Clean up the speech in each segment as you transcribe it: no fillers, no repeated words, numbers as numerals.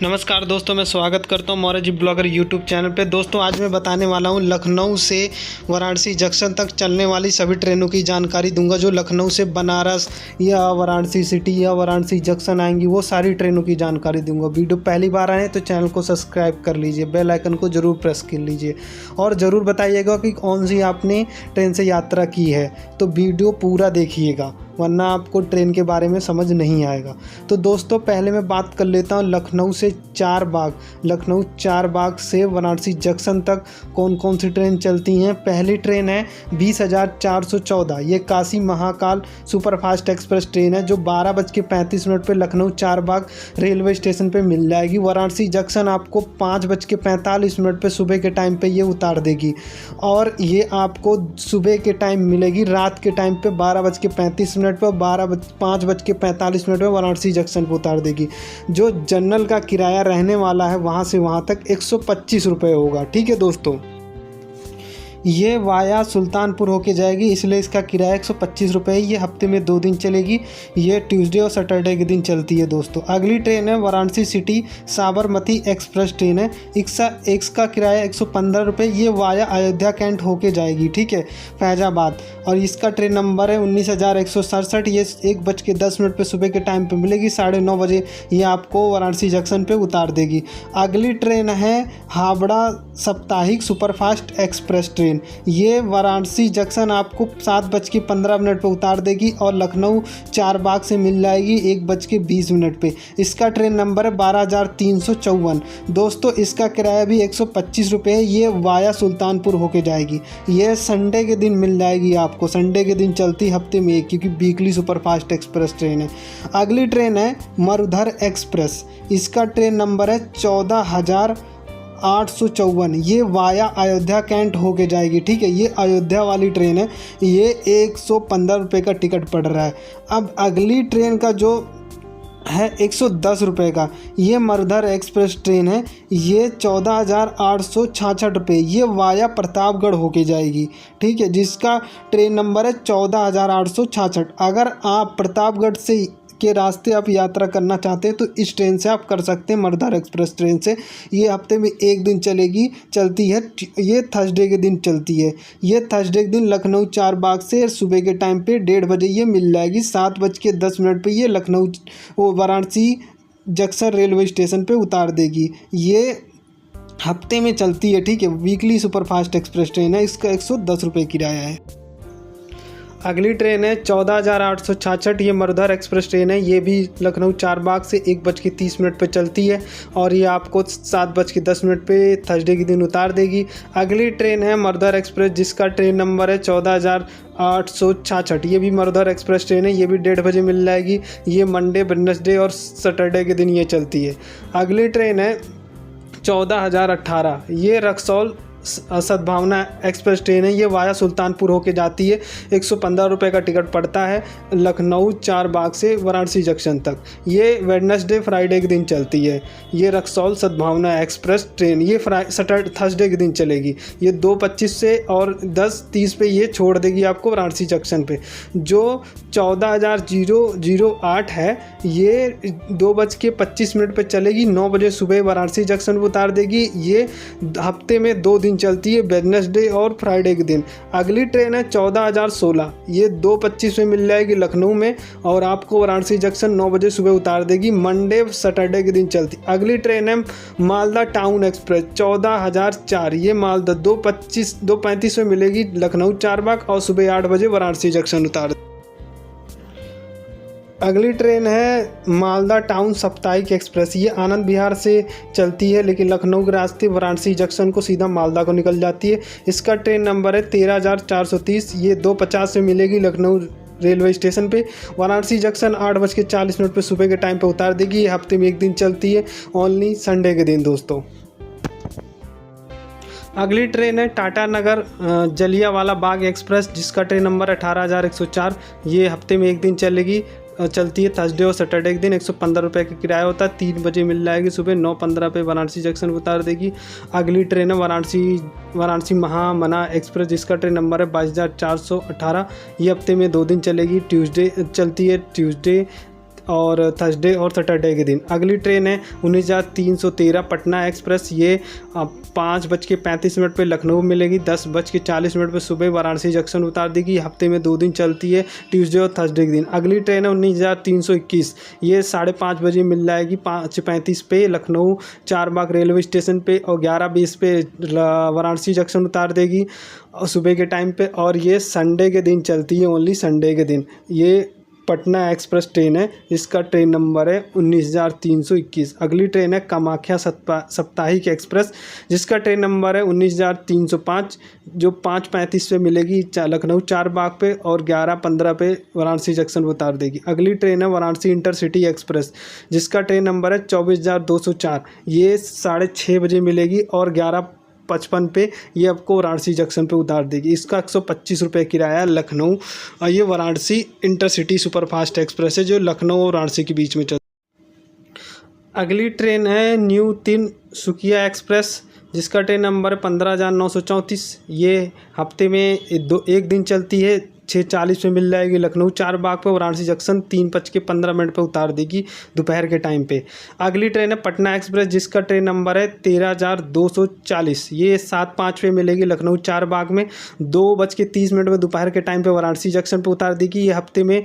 नमस्कार दोस्तों, मैं स्वागत करता हूं Maurya ji blogger YouTube channel पे। दोस्तों आज मैं बताने वाला हूं लखनऊ से वाराणसी जंक्शन तक चलने वाली सभी ट्रेनों की जानकारी दूंगा। जो लखनऊ से बनारस या वाराणसी सिटी या वाराणसी जंक्शन आएंगी वो सारी ट्रेनों की जानकारी दूंगा। वीडियो पहली बार आए तो चैनल को सब्सक्राइब कर लीजिए, बेल आइकन को ज़रूर प्रेस कर लीजिए और ज़रूर बताइएगा कि कौन सी आपने ट्रेन से यात्रा की है। तो वीडियो पूरा देखिएगा वरना आपको ट्रेन के बारे में समझ नहीं आएगा। तो दोस्तों पहले मैं बात कर लेता हूँ लखनऊ से लखनऊ चार बाग से वाराणसी जंक्शन तक कौन कौन सी ट्रेन चलती हैं। पहली ट्रेन है 20,414, ये Kashi Mahakal superfast express train है जो 12:35 पर लखनऊ चार बाग रेलवे स्टेशन पे मिल जाएगी। वाराणसी जंक्शन आपको 5:45 पर सुबह के टाइम पे ये उतार देगी और ये आपको सुबह के टाइम मिलेगी, रात के टाइम पे 12:35 पर 5:45 पर वाराणसी जंक्शन पर उतार देगी। जो जनरल का किराया रहने वाला है वहाँ से वहाँ तक 125 रुपये होगा। ठीक है दोस्तों, ये वाया सुल्तानपुर होके जाएगी इसलिए इसका किराया 125 रुपये। ये हफ्ते में 2 दिन चलेगी, ये ट्यूसडे और सैटरडे के दिन चलती है दोस्तों। अगली ट्रेन है Varanasi city Sabarmati express train है, इसका किराया 115 रुपये। ये वाया अयोध्या कैंट होके जाएगी, ठीक है, फैजाबाद, और इसका ट्रेन नंबर है 19,167। ये 1:10 पर सुबह के टाइम पे मिलेगी, 9:30 बजे ये आपको वाराणसी जंक्शन पे उतार देगी। अगली ट्रेन है हावड़ा साप्ताहिक सुपरफास्ट एक्सप्रेस ट्रेन, ये वाराणसी जंक्शन आपको 7:15 पर उतार देगी और लखनऊ चार बाग से मिल जाएगी 1:20 पे। इसका ट्रेन नंबर है 12,354। दोस्तों इसका किराया भी 125 रुपये है। ये वाया सुल्तानपुर होके जाएगी, ये संडे के दिन मिल जाएगी आपको, संडे के दिन चलती हफ्ते में एक, क्योंकि वीकली सुपरफास्ट एक्सप्रेस ट्रेन है। अगली ट्रेन है मरुधर एक्सप्रेस, इसका ट्रेन नंबर है 14,854। ये वाया अयोध्या कैंट होके जाएगी, ठीक है, ये अयोध्या वाली ट्रेन है। ये 115 रुपये का टिकट पड़ रहा है। अब अगली ट्रेन का जो है 110 रुपये का, ये मरुधर एक्सप्रेस ट्रेन है, ये 14,866 रुपये। ये वाया प्रतापगढ़ होके जाएगी, ठीक है, जिसका ट्रेन नंबर है 14,866। अगर आप प्रतापगढ़ से के रास्ते आप यात्रा करना चाहते हैं तो इस ट्रेन से आप कर सकते हैं, मरुधर एक्सप्रेस ट्रेन से। ये हफ्ते में 1 दिन चलती है, ये थर्सडे के दिन चलती है। ये थर्सडे के दिन लखनऊ चार बाग से सुबह के टाइम पे 1:30 बजे ये मिल जाएगी, 7:10 पे ये Lucknow Varanasi junction railway station पे उतार देगी। ये हफ्ते में चलती है, ठीक है, वीकली सुपरफास्ट एक्सप्रेस ट्रेन है, इसका 110 रुपये किराया है। अगली ट्रेन है 14,866, ये मरुधर एक्सप्रेस ट्रेन है, ये भी लखनऊ चार बाग से 1:30 पर चलती है और ये आपको 7:10 पे थर्सडे के दिन उतार देगी। अगली ट्रेन है मरुधर एक्सप्रेस, जिसका ट्रेन नंबर है 14,866। ये भी मरुधर एक्सप्रेस ट्रेन है, ये भी 1:30 बजे मिल जाएगी। ये मंडे, वेडनेसडे और सैटरडे के दिन ये चलती है। अगली ट्रेन है 14,018, ये रक्सौल सद्भावना एक्सप्रेस ट्रेन है, ये वाया सुल्तानपुर होके जाती है। 115 रुपये का टिकट पड़ता है लखनऊ चार बाग से वाराणसी जंक्शन तक। ये वेडनेसडे फ्राइडे के दिन चलती है। ये रक्सौल सद्भावना एक्सप्रेस ट्रेन ये थर्सडे के दिन चलेगी। ये 2:25 से और 10:30 पे ये छोड़ देगी आपको वाराणसी जंक्शन पे। जो 14,008 है ये 2:25 पे चलेगी, 9 बजे सुबह वाराणसी जंक्शन पर उतार देगी। ये हफ्ते में 2 दिन चलती है, वेडनेसडे और फ्राइडे के दिन। अगली ट्रेन है 14,016, ये 2:25 में मिल जाएगी लखनऊ में और आपको वाराणसी जंक्शन 9 बजे सुबह उतार देगी, मंडे सैटरडे के दिन चलती। अगली ट्रेन है मालदा टाउन एक्सप्रेस 14,004, ये मालदा 2:35 में मिलेगी लखनऊ चार बाग और सुबह 8 बजे वाराणसी जंक्शन उतार। अगली ट्रेन है मालदा टाउन साप्ताहिक एक्सप्रेस, ये आनंद विहार से चलती है लेकिन लखनऊ के रास्ते वाराणसी जंक्शन को सीधा मालदा को निकल जाती है। इसका ट्रेन नंबर है 13,430, ये 2:50 में मिलेगी लखनऊ रेलवे स्टेशन पे। वाराणसी जंक्शन 8:40 पे सुबह के टाइम पे उतार देगी। ये हफ्ते में 1 दिन चलती है, ओनली संडे के दिन दोस्तों। अगली ट्रेन है टाटा नगर जलियांवाला बाग एक्सप्रेस, जिसका ट्रेन नंबर 18,104, ये हफ्ते में 1 दिन चलती है, थर्सडे और सैटरडे के दिन। 115 रुपये का किराया होता है, 3 बजे मिल जाएगी सुबह, 9:15 पे वाराणसी जंक्शन उतार देगी। अगली ट्रेन है वाराणसी महामना एक्सप्रेस, जिसका ट्रेन नंबर है 22,418, ये हफ्ते में 2 दिन चलेगी, ट्यूसडे चलती है, ट्यूसडे और थर्सडे और सैटरडे के दिन। अगली ट्रेन है 19,313 पटना एक्सप्रेस। ये 5:35 पे लखनऊ मिलेगी, 10:40 पे सुबह वाराणसी जंक्शन उतार देगी। हफ्ते में 2 दिन चलती है, ट्यूसडे और थर्सडे के दिन। अगली ट्रेन है 19,321, ये 5:30 बजे मिल जाएगी, 5:35 पे लखनऊ चारबाग रेलवे स्टेशन पे और 11:20 पे वाराणसी जंक्शन उतार देगी और सुबह के टाइम पे। और ये संडे के दिन चलती है, ओनली संडे के दिन। ये पटना एक्सप्रेस ट्रेन है, इसका ट्रेन नंबर है 19,321। अगली ट्रेन है कामाख्या साप्ताहिक एक्सप्रेस, जिसका ट्रेन नंबर है 19,305, जो 5:35 पे मिलेगी लखनऊ चारबाग पे और 11:15 पे वाराणसी जंक्शन उतार देगी। अगली ट्रेन है वाराणसी इंटरसिटी एक्सप्रेस, जिसका ट्रेन नंबर है 24,204। ये 6:30 बजे मिलेगी और 11:55 पे ये आपको वाराणसी जंक्शन पे उतार देगी। इसका 125 रुपये किराया लखनऊ। ये वाराणसी इंटरसिटी सुपरफास्ट एक्सप्रेस है, जो लखनऊ और वाराणसी के बीच में चलती है। अगली ट्रेन है न्यू तिनसुकिया एक्सप्रेस, जिसका ट्रेन नंबर 15,934। ये हफ्ते में एक दिन चलती है, 6:40 पे मिल जाएगी लखनऊ चारबाग पे। वाराणसी जंक्शन 3:15 पे उतार देगी दोपहर के टाइम पे। अगली ट्रेन है पटना एक्सप्रेस, जिसका ट्रेन नंबर है 13,240। ये 7:05 पे मिलेगी लखनऊ चारबाग में, 2:30 पे दोपहर के टाइम पे वाराणसी जंक्शन पे उतार देगी। ये हफ्ते में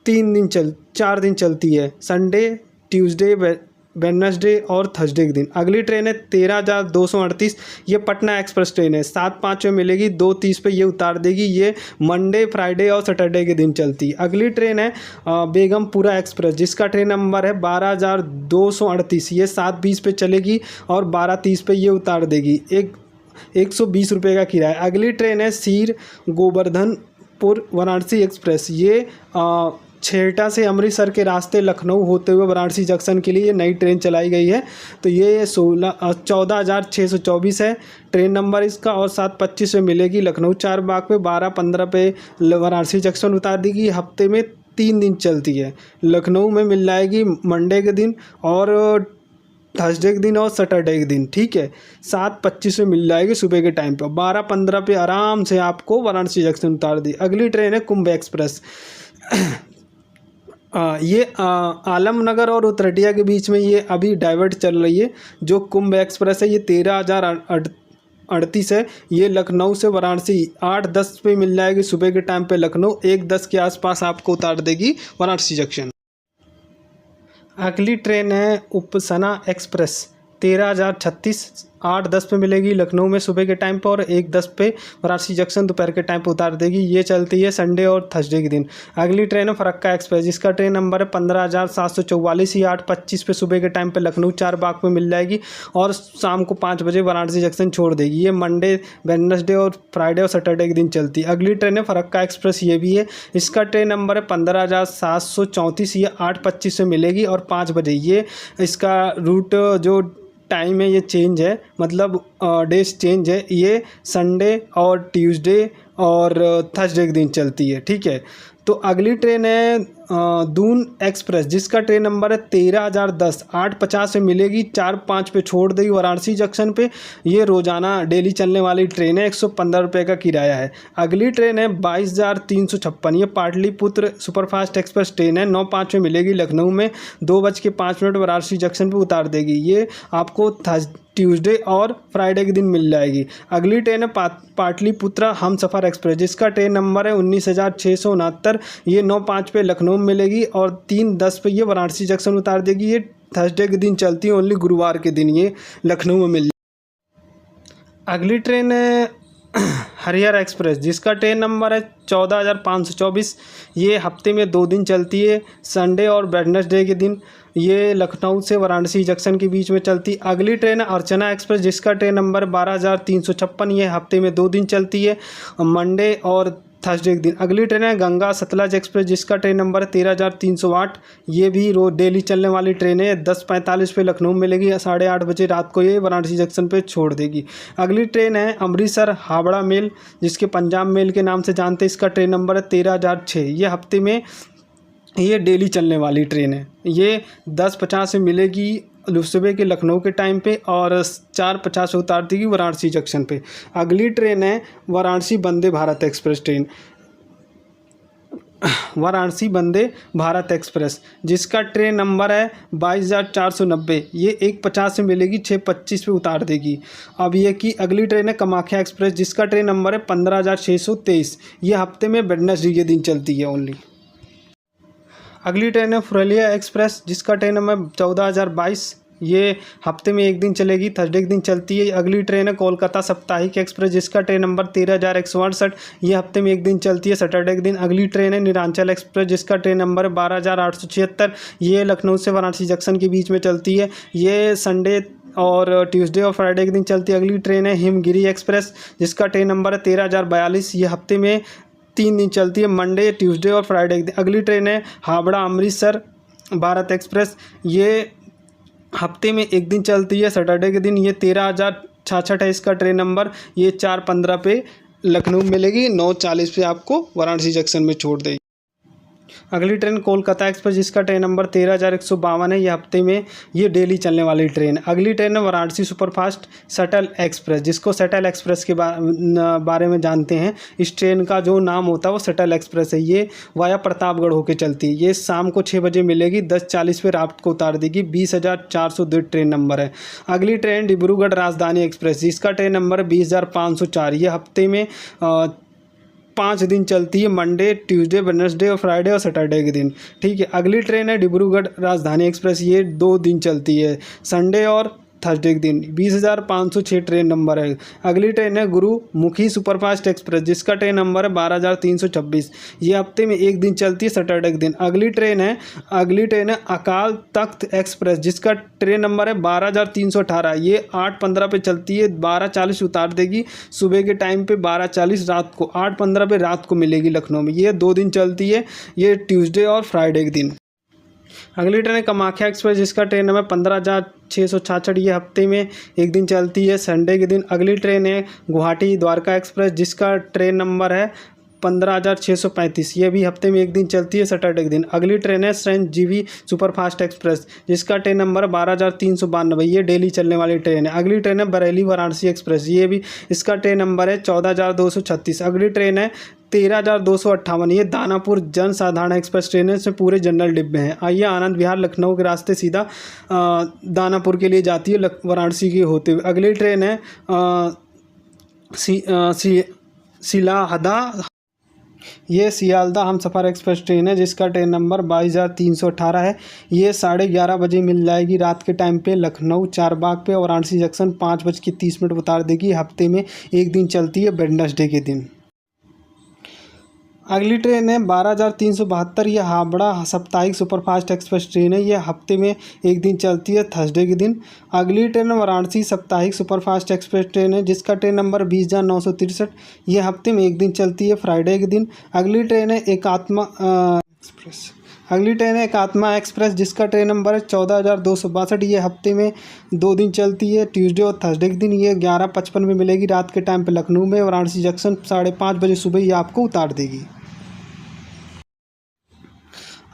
4 दिन चलती है, संडे, ट्यूसडे, वेडनेसडे और थर्सडे के दिन। अगली ट्रेन है 13,238। ये पटना एक्सप्रेस ट्रेन है, 7:05 में मिलेगी, 2:30 पे ये उतार देगी। ये मंडे, फ्राइडे और सैटरडे के दिन चलती है। अगली ट्रेन है बेगमपुरा एक्सप्रेस, जिसका ट्रेन नंबर है 12,238। ये 7:20 पे चलेगी और 12:30 पे ये उतार देगी। 120 रुपये का किराया। अगली ट्रेन है सीर गोवर्धनपुर वाराणसी एक्सप्रेस। ये छेहटा से अमृतसर के रास्ते लखनऊ होते हुए वाराणसी जंक्शन के लिए ये नई ट्रेन चलाई गई है। तो ये 14,624 है ट्रेन नंबर इसका और 7:25 में मिलेगी लखनऊ चारबाग पे, 12:15 पे वाराणसी जंक्शन उतार देगी। हफ्ते में 3 दिन चलती है, लखनऊ में मिल जाएगी मंडे के दिन और थर्सडे के दिन और सैटरडे के दिन। ठीक है, 7:25 में मिल जाएगी सुबह के टाइम पे, 12:15 पे आराम से आपको वाराणसी जंक्शन उतार दी। अगली ट्रेन है कुंभ एक्सप्रेस। ये आलमनगर और उतरटिया के बीच में ये अभी डाइवर्ट चल रही है। जो कुंभ एक्सप्रेस है ये 13,038 है। ये लखनऊ से वाराणसी 8:10 पे मिल जाएगी सुबह के टाइम पे लखनऊ, 1:10 के आसपास आपको उतार देगी वाराणसी जंक्शन। अगली ट्रेन है उपसना एक्सप्रेस, 13,036, 8:10 पे मिलेगी लखनऊ में सुबह के टाइम पर और 1:10 पे वाराणसी जंक्शन दोपहर के टाइम पर उतार देगी। ये चलती है संडे और थर्सडे के दिन। अगली ट्रेन है फरक्का एक्सप्रेस, जिसका ट्रेन नंबर है 15,744। ये 8:25 पे सुबह के टाइम पे लखनऊ चारबाग पे मिल जाएगी और शाम को 5 बजे वाराणसी जंक्शन छोड़ देगी। ये मंडे, वेडनेसडे और फ्राइडे और सैटरडे के दिन चलती है। अगली ट्रेन है फरक्का एक्सप्रेस, ये भी है। इसका ट्रेन नंबर है 15,734। ये 8:25 में मिलेगी और 5 बजे। ये इसका रूट जो टाइम है ये चेंज है, मतलब डेज चेंज है। ये संडे और ट्यूसडे और थर्सडे के दिन चलती है। ठीक है, तो अगली ट्रेन है दून एक्सप्रेस, जिसका ट्रेन नंबर है 13,010। 8:50 में मिलेगी, 4:05 पे छोड़ देगी वाराणसी जंक्शन पे। ये रोज़ाना डेली चलने वाली ट्रेन है, 115 रुपये का किराया है। अगली ट्रेन है 22,356। ये पाटलिपुत्र सुपरफास्ट एक्सप्रेस ट्रेन है, 9:05 में मिलेगी लखनऊ में, 2:05 वाराणसी जंक्शन पर उतार देगी। ये आपको ट्यूसडे और फ्राइडे के दिन मिल जाएगी। अगली ट्रेन है पाटलिपुत्रा हमसफ़र एक्सप्रेस, जिसका ट्रेन नंबर है 19,669। ये 9:05 पे लखनऊ में मिलेगी और 3:10 पे ये वाराणसी जंक्शन उतार देगी। ये थर्सडे के दिन चलती है, ओनली गुरुवार के दिन ये लखनऊ में मिल। अगली ट्रेन है हरिहर एक्सप्रेस, जिसका ट्रेन नंबर है 14,524। ये हफ्ते में 2 दिन चलती है, संडे और वेडनेसडे के दिन। ये लखनऊ से वाराणसी जंक्शन के बीच में चलती। अगली ट्रेन है अर्चना एक्सप्रेस, जिसका ट्रेन नंबर 12,356। ये हफ्ते में 2 दिन चलती है, मंडे और थर्सडे के दिन। अगली ट्रेन है गंगा सतलज एक्सप्रेस, जिसका ट्रेन नंबर है 13,308। ये भी रोज डेली चलने वाली ट्रेन है, 10:45 पे लखनऊ में मिलेगी, 8:30 बजे रात को ये वाराणसी जंक्शन पे छोड़ देगी। अगली ट्रेन है अमृतसर हावड़ा मेल, जिसके पंजाब मेल के नाम से जानते हैं। इसका ट्रेन नंबर है 13,006। ये हफ्ते में ये डेली चलने वाली ट्रेन है। ये 10:50 में मिलेगी सुबह के लखनऊ के टाइम पे और 4:50 से उतार देगी वाराणसी जंक्शन पे। अगली ट्रेन है Varanasi Vande Bharat express train. Varanasi Vande Bharat express जिसका ट्रेन नंबर है 22,490। ये 1:50 से मिलेगी, 6:25 पे उतार देगी। अब ये की अगली ट्रेन है कामाख्या एक्सप्रेस जिसका ट्रेन नंबर है 15,623। ये हफ्ते में वेडनेसडे के दिन चलती है ओनली। अगली ट्रेन है पुरुलिया एक्सप्रेस जिसका ट्रेन नंबर 14,022। ये हफ्ते में एक दिन चलेगी, थर्सडे के दिन चलती है। अगली ट्रेन है कोलकाता साप्ताहिक एक्सप्रेस जिसका ट्रेन नंबर 13,168। ये हफ्ते में एक दिन चलती है, सैटरडे के दिन। अगली ट्रेन है नीलांचल एक्सप्रेस जिसका ट्रेन नंबर है 12,876। ये लखनऊ से वाराणसी जंक्शन के बीच में चलती है। ये संडे और ट्यूसडे और फ्राइडे के दिन चलती है। अगली ट्रेन है हिमगिरी एक्सप्रेस जिसका ट्रेन नंबर है 13,042। ये हफ्ते में 3 दिन चलती है, मंडे, ट्यूसडे और फ्राइडे के दिन। अगली ट्रेन है हावड़ा अमृतसर भारत एक्सप्रेस। ये हफ्ते में एक दिन चलती है, सैटरडे के दिन। ये 13,066 है इसका ट्रेन नंबर। ये 4:15 पे लखनऊ मिलेगी, 9:40 पे आपको वाराणसी जंक्शन में छोड़ देगी। अगली ट्रेन कोलकाता एक्सप्रेस जिसका ट्रेन नंबर 13,152 है। ये हफ्ते में ये डेली चलने वाली ट्रेन। अगली ट्रेन है वाराणसी सुपरफास्ट शटल एक्सप्रेस जिसको शटल एक्सप्रेस के बारे में जानते हैं। इस ट्रेन का जो नाम होता है वो शटल एक्सप्रेस है। ये वाया प्रतापगढ़ होकर चलती है। ये शाम को 6 बजे मिलेगी, 10:40 पे रात को उतार देगी। 20,402 ट्रेन नंबर है। अगली ट्रेन डिब्रूगढ़ राजधानी एक्सप्रेस जिसका ट्रेन नंबर है 20,504। ये हफ्ते में 5 दिन चलती है, मंडे, ट्यूसडे, वेडनेसडे और फ्राइडे और सैटरडे के दिन। ठीक है। अगली ट्रेन है डिब्रूगढ़ राजधानी एक्सप्रेस। ये 2 दिन चलती है, संडे और थर्सडे के दिन। 20,506 ट्रेन नंबर है। अगली ट्रेन है गुरुमुखी सुपरफास्ट एक्सप्रेस जिसका ट्रेन नंबर है 12,326। ये हफ्ते में एक दिन चलती है, सैटरडे के दिन। अगली ट्रेन है अकाल तख्त एक्सप्रेस जिसका ट्रेन नंबर है 12,318। ये 8:15 पे चलती है, 12:40 उतार देगी सुबह के टाइम पे, 12:40 रात को, 8:15 पे रात को मिलेगी लखनऊ में। ये 2 दिन चलती है, ये ट्यूसडे और फ्राइडे के दिन। अगली ट्रेन है कामाख्या एक्सप्रेस जिसका ट्रेन नंबर 15,666। ये हफ्ते में एक दिन चलती है, संडे के दिन। अगली ट्रेन है गुवाहाटी द्वारका एक्सप्रेस जिसका ट्रेन नंबर है 15,635। ये भी हफ्ते में एक दिन चलती है, सैटरडे के दिन। अगली ट्रेन है संजीवी सुपरफास्ट एक्सप्रेस जिसका ट्रेन नंबर 12,392। ये डेली चलने वाली ट्रेन है। अगली ट्रेन है बरेली वाराणसी एक्सप्रेस। ये भी इसका ट्रेन नंबर है 14,236। अगली ट्रेन है 13,258। ये दानापुर जन साधारण एक्सप्रेस ट्रेन है, इसमें पूरे जनरल डिब्बे हैं। आइए आनंद विहार लखनऊ के रास्ते सीधा दानापुर के लिए जाती है वाराणसी के होते हुए। अगली ट्रेन है सिलाहदा। ये सियालदा हमसफ़र एक्सप्रेस ट्रेन है जिसका ट्रेन नंबर 22,318 है। ये 11:30 बजे मिल जाएगी रात के टाइम पे लखनऊ चारबाग पे। वाराणसी जंक्शन 5:30 उतार देगी। हफ्ते में एक दिन चलती है, वेडनेसडे के दिन। अगली ट्रेन है 12,372। ये हावड़ा साप्ताहिक सुपरफास्ट एक्सप्रेस ट्रेन है। ये हफ्ते में एक दिन चलती है, थर्सडे के दिन। अगली ट्रेन वाराणसी साप्ताहिक सुपरफास्ट एक्सप्रेस ट्रेन है जिसका ट्रेन नंबर 20,963। ये हफ्ते में एक दिन चलती है, फ्राइडे के दिन। अगली ट्रेन है एकात्मा एक्सप्रेस जिसका ट्रेन नंबर है 14,262। ये हफ्ते में 2 दिन चलती है, ट्यूसडे और थर्सडे के दिन। ये 11:55 में मिलेगी रात के टाइम पे लखनऊ में। वाराणसी जंक्शन 5:30 बजे सुबह ये आपको उतार देगी।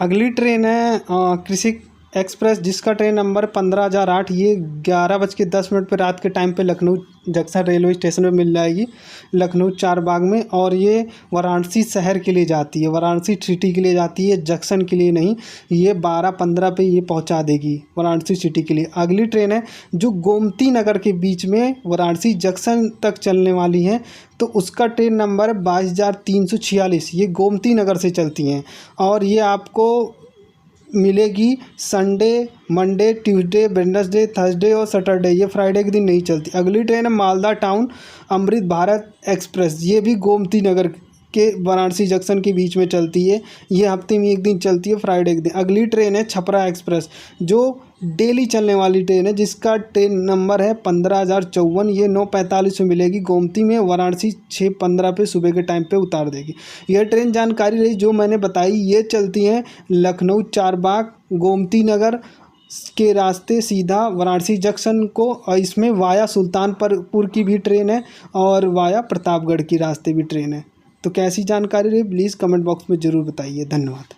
अगली ट्रेन है कृषि एक्सप्रेस जिसका ट्रेन नंबर 15,008। ये 11:10 पे रात के टाइम पे लखनऊ जंक्शन रेलवे स्टेशन पे मिल जाएगी, लखनऊ चारबाग में। और ये वाराणसी शहर के लिए जाती है, वाराणसी सिटी के लिए जाती है, जंक्शन के लिए नहीं। ये 12:15 पे ये पहुंचा देगी वाराणसी सिटी के लिए। अगली ट्रेन है जो गोमती नगर के बीच में वाराणसी जंक्शन तक चलने वाली है, तो उसका ट्रेन नंबर है 22,346। ये गोमती नगर से चलती हैं और ये आपको मिलेगी Sunday, Monday, Tuesday, Wednesday, Thursday और सैटरडे। ये फ्राइडे के दिन नहीं चलती। अगली ट्रेन है मालदा टाउन अमृत भारत एक्सप्रेस। ये भी गोमती नगर के वाराणसी जंक्शन के बीच में चलती है। ये हफ्ते में एक दिन चलती है, फ्राइडे के दिन। अगली ट्रेन है छपरा एक्सप्रेस जो डेली चलने वाली ट्रेन है जिसका ट्रेन नंबर है 15,054। ये 9:45 में मिलेगी गोमती में। वाराणसी 6:15 पे सुबह के टाइम पे उतार देगी। यह ट्रेन जानकारी रही जो मैंने बताई। ये चलती हैं लखनऊ चारबाग गोमती नगर के रास्ते सीधा वाराणसी जंक्शन को। और इसमें वाया सुल्तानपुर की भी ट्रेन है और वाया प्रतापगढ़ की रास्ते भी ट्रेन है। तो कैसी जानकारी रही प्लीज़ कमेंट बॉक्स में ज़रूर बताइए। धन्यवाद।